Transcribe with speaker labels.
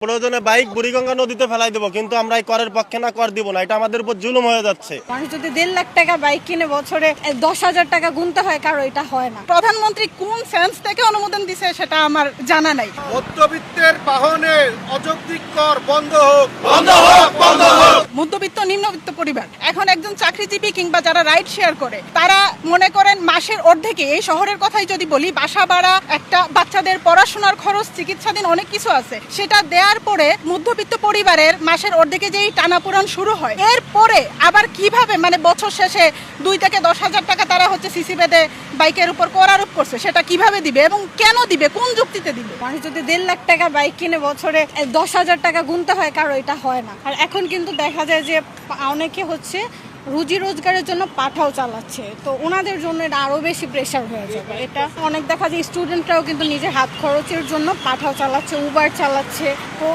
Speaker 1: প্রয়োজনে বাইক বুড়িগঙ্গা নদীতে ফেলাই দেবো, কিন্তু আমরা এই করের পক্ষে না, কর দিব না। এটা আমাদের উপর জুলুম হয়ে যাচ্ছে।
Speaker 2: মানুষ যদি 1.5 লাখ টাকা বাইক কিনে বছরে 10,000 টাকা গুনতে হয়, কারো এটা হয় না।
Speaker 3: প্রধানমন্ত্রী কোন সেন্স থেকে অনুমোদন দিছে সেটা আমার জানা নাই।
Speaker 4: মধ্যবিত্তের বাহনে অযৌক্তিক কর বন্ধ হোক, বন্ধ হোক, বন্ধ হোক।
Speaker 3: মধ্যবিত্ত নিম্নবিত্ত পরিবার এখন একজন চাকরিজীবী কিংবা যারা রাইড শেয়ার করে তারা মনে করেন মাসের অর্ধেকে, এই শহরের কথাই যদি বলি, বাসা ভাড়া, একটা বাচ্চাদের পড়াশোনার খরচ, চিকিৎসাধীন অনেক কিছু আছে, সেটা দেওয়ার পরে মধ্যবিত্ত পরিবারের মাসের অর্ধেকে যেই টানাপোড়েন শুরু হয়, এরপরে আবার কিভাবে মানে বছর শেষে 2 থেকে 10,000 টাকা তারা হচ্ছে সিসি বেঁধে বাইকের উপর কর আরোপ করছে, সেটা কিভাবে দিবে এবং কেন দিবে, কোন যুক্তিতে দিবে?
Speaker 2: মানুষ যদি 1.5 লাখ টাকা বাইক কিনে বছরে 10,000 টাকা গুনতে হয়, কারো এটা হয় না। আর এখন কিন্তু দেখা যায় যে অনেকে হচ্ছে রুজি রোজগারের জন্য পাঠাও চালাচ্ছে, তো ওনাদের জন্য এটা আরো বেশি প্রেশার হয়ে যাবে। এটা অনেক দেখা যায় স্টুডেন্টরাও কিন্তু নিজের হাত খরচের জন্য পাঠাও চালাচ্ছে, উবার চালাচ্ছে। তো